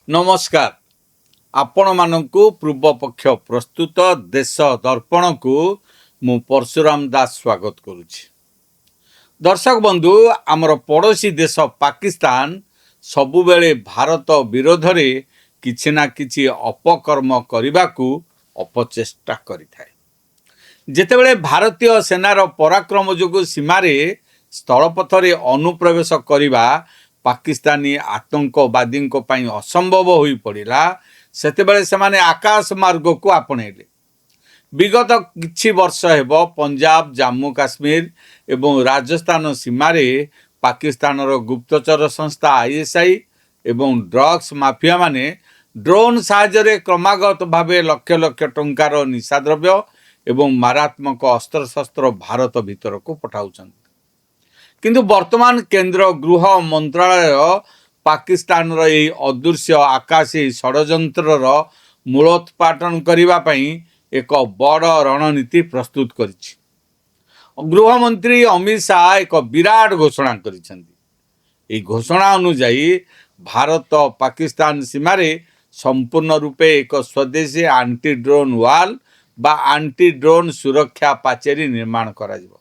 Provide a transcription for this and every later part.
नमस्कार आपण मानकु पूर्व पक्ष प्रस्तुत देश दर्पण को मु परशुराम दास स्वागत करुछि। दर्शक बंधु आमर पड़ोसी देश पाकिस्तान सबुबेले भारत विरोध रे किछि ना किछि अपकर्म करबाकू अपचेष्टा करिथाय। जेतेबेले भारतीय सेनार पराक्रम जोगु सीमारे स्थलपथरे अनुप्रवेश करिबा पाकिस्तानी आतंकवादी असंभव हो पड़ा सेतेबेले सेमाने आकाश मार्ग को आपणेले। विगत किछि वर्ष हेब पंजाब जम्मू काश्मीर एवं राजस्थान सीमारे पाकिस्तान गुप्तचर संस्था आईएसआई एवं ड्रग्स माफिया माने ड्रोन साहाय्य क्रमागत भावे लक्ष लक्ष टंकार निशाद्रव्य एवं मारात्मक अस्त्रशस्त्र भारत भीतर को पठाउछन। किंतु वर्तमान केंद्र गृह मंत्रालय पाकिस्तान रही अदृश्य आकाशी षड्यंत्र मूलोत्पाटन करने एक बड़ रणनीति प्रस्तुत करिछि। गृहमंत्री अमित शाह एक विराट घोषणा करिसेंती। घोषणा अनुଯାयी भारत पाकिस्तान सीमारे संपूर्ण रूपे एक स्वदेशी आंटी ड्रोन वाल बा आंटी ड्रोन सुरक्षा पाचेरी निर्माण करा जिवो।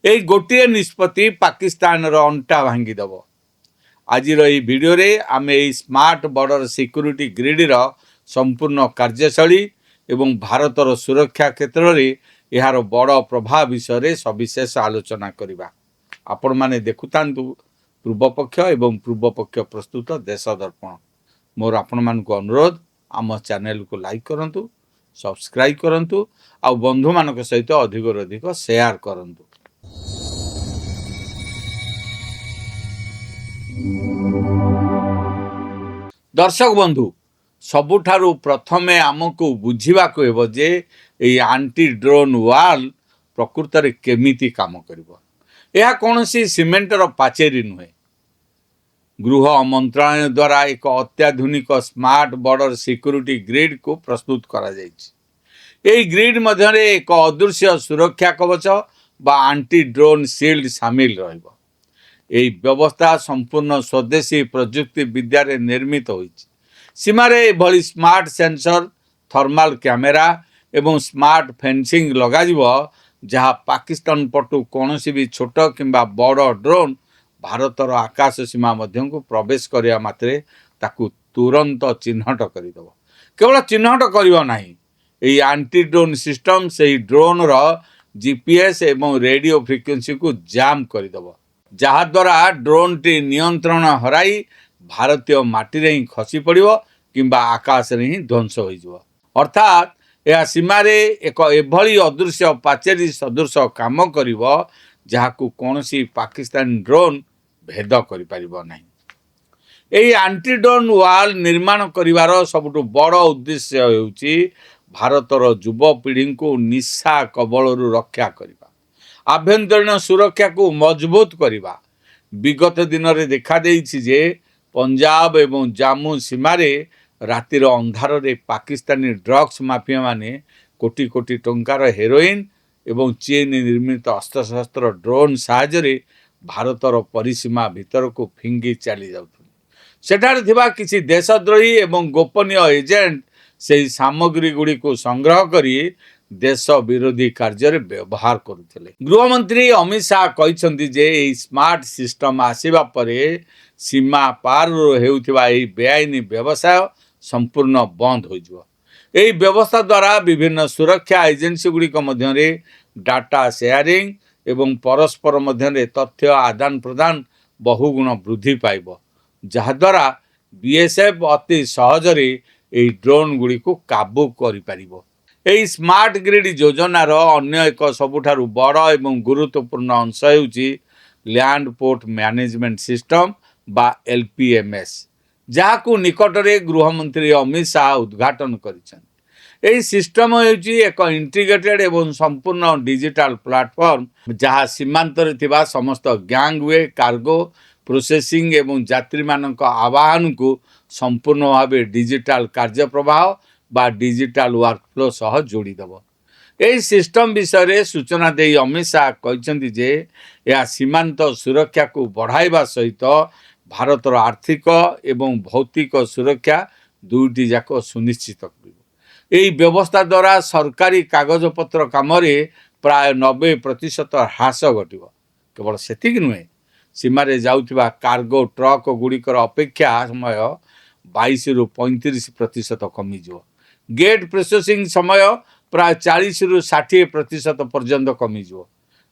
एई गोटे निष्पत्ति पाकिस्तान अंटा भांगीदेव। आज वीडियो रे आमे एई स्मार्ट बॉर्डर सिक्योरिटी ग्रिड संपूर्ण कार्यशैली एवं भारतर सुरक्षा क्षेत्र में यार बड़ प्रभाव विषय सविशेष आलोचना करवा। आपण माने देखुतांतु पूर्व पक्ष एवं पूर्व पक्ष प्रस्तुत देश दर्पण। मोर आपण मानक अनुरोध आम चैनल को लाइक करंतु, सब्सक्राइब करंतु आ बंधु मानक सहित अधिक अधिक शेयर करंतु। दर्शक बंधु सबुठारु प्रथमे आमको बुझीबाको हेबो जे एई आंटी ड्रोन वाल प्रकृत रे केमिति काम करिवो। यह कोनोसी सीमेंटर पाचेरी नुहे। गृह मंत्रालय द्वारा एक अत्याधुनिक स्मार्ट बॉर्डर सिक्योरिटी ग्रिड को प्रस्तुत करा जायछि। एई ग्रिड मध्यरे एक अदृश्य सुरक्षा कवच बा आंटी ड्रोन शील्ड शामिल रहिबो। एई व्यवस्था संपूर्ण स्वदेशी प्रजुक्ति विद्या रे निर्मित होइछि। सीमारे भली स्मार्ट सेंसर, थर्माल कैमेरा एवं स्मार्ट फेंसिंग लगाजिबो जहाँ पाकिस्तान पटु कोनोसी भी छोट किंबा बड़ ड्रोन भारतर आकाश सीमा मध्य को प्रवेश करिया मात्रे ताकू तुरंत चिन्हट करदेव। केवल चिन्हट करिवो नाही, एई आंटी ड्रोन सिस्टम से ड्रोन रो जीपीएस एवं रेडियो फ्रिक्वेंसी को जाम करदेव, जहा द्वारा ड्रोन टी नियंत्रण हराई भारतीय माटी रे ही खसी पड़िबो किंबा आकाश रे ही ध्वंस होई जिवो। अर्थात यह सीमारे एक एभली अदृश्य पाचेरी सदृश काम करिवो जहाकू कोनोसी पाकिस्तान ड्रोन भेद करि परिबो नाही। एई आंटी ड्रोन वाल निर्माण करिवार सबुठु बड़ उद्देश्य हेउची भारतर युवपीढ़ी को निशा कबलरू रक्षा करिबा, आभ्यंतरीण सुरक्षा को मजबूत करिबा। विगत दिन रे देखा देइछि जे पंजाब एवं जम्मू सीमारे रातिर अंधार रे पाकिस्तानी ड्रग्स माफिया माने कोटी कोटी टंकार हेरोइन एवं चीन निर्मित अस्त्रशस्त्र ड्रोन साहाय्य भारतर परिसीमा भीतर को फिंगी चली जाउथि। सेठारे थिबा किछि देशद्रोही एवं गोपनीय एजेंट से सामग्री गुड़ी को संग्रह करी देश विरोधी कार्य रे व्यवहार करुथिले। गृहमंत्री अमित शाह कहिसंती जे एई स्मार्ट सिस्टम आसीबा परे सीमा पार हेउथिबा एई बेआईनी व्यवसाय संपूर्ण बंद हो जिवो। एई व्यवस्था द्वारा विभिन्न सुरक्षा एजेंसी गुड़िक मध्यरे डाटा शेयरिंग एवं परस्पर मध्यरे तथ्य आदान प्रदान बहुगुण वृद्धि पाइबो, जहा द्वारा बीएसएफ अति सहजरे एई ड्रोन गुड़ी को काबू करि परिबो। एई स्मार्ट ग्रिड योजनार अन्य एक सबुठारु बड़ एवं गुरुत्वपूर्ण अंश हेउची लैंड पोर्ट मैनेजमेंट सिस्टम बा एलपीएमएस, जहाकू निकटरे गृहमंत्री अमित शाह उद्घाटन करिसेन। एई सिस्टम हेउची एक इंटीग्रेटेड एवं संपूर्ण डिजिटल प्लेटफॉर्म जहाँ सीमांतर थिबा समस्त गैंगवे कार्गो प्रोसेसिंग एवं यात्री मानक आवाहन को संपूर्ण भावे डिजिटल कार्य प्रवाह बा डिजिटल वर्कफ्लो सह जोड़ी देव। एई सिस्टम विषय रे सूचना दे अमित शाह कहते जे यह सीमांत सुरक्षा को बढ़ाइबा सहित ଭାରତର ଆର୍ଥିକ ଏବଂ ଭୌତିକ ସୁରକ୍ଷା ଦୁଇଟି ଯାକ ସୁନିଶ୍ଚିତ କରିବ। ଏହି ବ୍ୟବସ୍ଥା ଦ୍ୱାରା ସରକାରୀ କାଗଜପତ୍ର କାମରେ ପ୍ରାୟ 90% ହ୍ରାସ ଘଟିବ। କେବଳ ସେତିକି ନୁହେଁ, ସୀମାରେ ଯାଉଥିବା କାର୍ଗୋ ଟ୍ରକ୍ ଗୁଡ଼ିକର ଅପେକ୍ଷା ସମୟ 22ରୁ 35% କମିଯିବ। ଗେଟ୍ ପ୍ରୋସେସିଂ ସମୟ ପ୍ରାୟ 40ରୁ 60% ପର୍ଯ୍ୟନ୍ତ କମିଯିବ।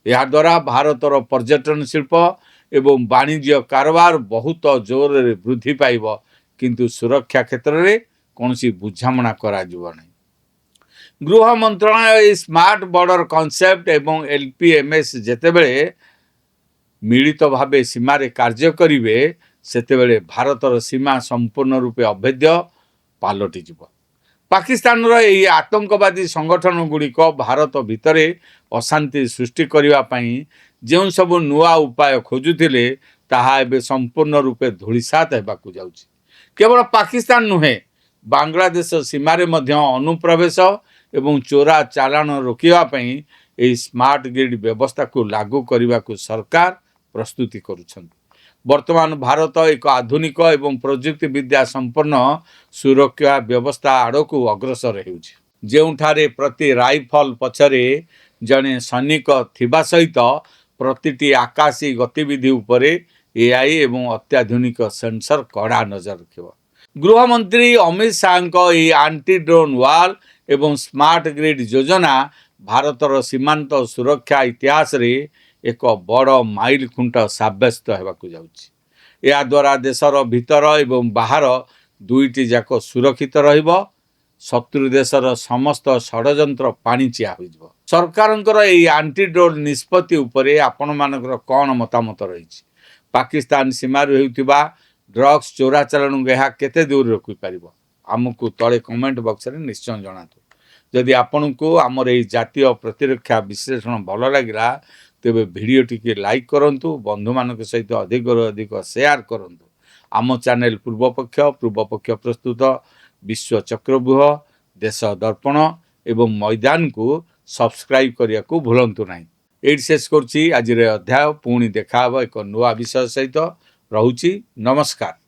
ଏହାଦ୍ୱାରା ଭାରତର ପର୍ଯ୍ୟଟନ ଶିଳ୍ପ ଏବଂ ବାଣିଜ୍ୟ କାରବାର ବହୁତ ଜୋରରେ ବୃଦ୍ଧି ପାଇବ, କିନ୍ତୁ ସୁରକ୍ଷା କ୍ଷେତ୍ରରେ କୌଣସି ବୁଝାମଣା କରାଯିବ ନାହିଁ। ଗୃହ ମନ୍ତ୍ରଣାଳୟ ଏହି ସ୍ମାର୍ଟ ବର୍ଡର କନସେପ୍ଟ ଏବଂ LPMS ଯେତେବେଳେ ମିଳିତ ଭାବେ ସୀମାରେ କାର୍ଯ୍ୟ କରିବେ, ସେତେବେଳେ ଭାରତର ସୀମା ସମ୍ପୂର୍ଣ୍ଣ ରୂପେ ଅଭେଦ୍ୟ ପାଲଟିଯିବ। ପାକିସ୍ତାନର ଏହି ଆତଙ୍କବାଦୀ ସଂଗଠନ ଗୁଡ଼ିକ ଭାରତ ଭିତରେ ଅଶାନ୍ତି ସୃଷ୍ଟି କରିବା ପାଇଁ ଯେଉଁ ସବୁ ନୂଆ ଉପାୟ ଖୋଜୁଥିଲେ, ତାହା ଏବେ ସମ୍ପୂର୍ଣ୍ଣ ରୂପେ ଧୂଳିସାତ ହେବାକୁ ଯାଉଛି। କେବଳ ପାକିସ୍ତାନ ନୁହେଁ, ବାଂଲାଦେଶ ସୀମାରେ ମଧ୍ୟ ଅନୁପ୍ରବେଶ ଏବଂ ଚୋରା ଚାଲାଣ ରୋକିବା ପାଇଁ ଏହି ସ୍ମାର୍ଟ ଗ୍ରିଡ୍ ବ୍ୟବସ୍ଥାକୁ ଲାଗୁ କରିବାକୁ ସରକାର ପ୍ରସ୍ତୁତି କରୁଛନ୍ତି। ବର୍ତ୍ତମାନ ଭାରତ ଏକ ଆଧୁନିକ ଏବଂ ପ୍ରଯୁକ୍ତି ବିଦ୍ୟା ସମ୍ପନ୍ନ ସୁରକ୍ଷା ବ୍ୟବସ୍ଥା ଆଡ଼କୁ ଅଗ୍ରସର ହେଉଛି, ଯେଉଁଠାରେ ପ୍ରତି ରାଇଫଲ ପଛରେ ଜଣେ ସୈନିକ ଥିବା ସହିତ ପ୍ରତିଟି ଆକାଶୀ ଗତିବିଧି ଉପରେ AI ଏବଂ ଅତ୍ୟାଧୁନିକ ସେନ୍ସର କଡ଼ା ନଜର ରଖିବ। ଗୃହମନ୍ତ୍ରୀ ଅମିତ ଶାହାଙ୍କ ଏହି ଆଣ୍ଟି ଡ୍ରୋନ୍ ୱାଲ୍ ଏବଂ ସ୍ମାର୍ଟ ଗ୍ରିଡ୍ ଯୋଜନା ଭାରତର ସୀମାନ୍ତ ସୁରକ୍ଷା ଇତିହାସରେ ଏକ ବଡ଼ ମାଇଲ ଖୁଣ୍ଟ ସାବ୍ୟସ୍ତ ହେବାକୁ ଯାଉଛି। ଏହାଦ୍ୱାରା ଦେଶର ଭିତର ଏବଂ ବାହାର ଦୁଇଟି ଯାକ ସୁରକ୍ଷିତ ରହିବ। ଶତ୍ରୁ ଦେଶର ସମସ୍ତ ଷଡ଼ଯନ୍ତ୍ର ପାଣିଚିଆ ହୋଇଯିବ। ସରକାରଙ୍କର ଏହି ଆଣ୍ଟି ଡ୍ରୋନ୍ ନିଷ୍ପତ୍ତି ଉପରେ ଆପଣମାନଙ୍କର କ'ଣ ମତାମତ ରହିଛି? ପାକିସ୍ତାନ ସୀମାରୁ ହେଉଥିବା ଡ୍ରଗ୍ସ ଚୋରାଚାଲାଣକୁ ଏହା କେତେ ଦୂର ରୋକିପାରିବ? ଆମକୁ ତଳେ କମେଣ୍ଟ ବକ୍ସରେ ନିଶ୍ଚୟ ଜଣାନ୍ତୁ। ଯଦି ଆପଣଙ୍କୁ ଆମର ଏହି ଜାତୀୟ ପ୍ରତିରକ୍ଷା ବିଶ୍ଳେଷଣ ଭଲ ଲାଗିଲା, ତେବେ ଭିଡ଼ିଓଟିକୁ ଲାଇକ୍ କରନ୍ତୁ, ବନ୍ଧୁମାନଙ୍କ ସହିତ ଅଧିକରୁ ଅଧିକ ସେୟାର କରନ୍ତୁ। ଆମ ଚ୍ୟାନେଲ ପୂର୍ବପକ୍ଷ ପ୍ରସ୍ତୁତ ବିଶ୍ୱ ଚକ୍ରବ୍ୟୁହ, ଦେଶ ଦର୍ପଣ ଏବଂ ମୈଦାନକୁ ସବସ୍କ୍ରାଇବ୍ କରିବାକୁ ଭୁଲନ୍ତୁ ନାହିଁ। ଏଇଠି ଶେଷ କରୁଛି ଆଜିର ଅଧ୍ୟାୟ। ପୁଣି ଦେଖା ହେବ ଏକ ନୂଆ ବିଷୟ ସହିତ। ରହୁଛି, ନମସ୍କାର।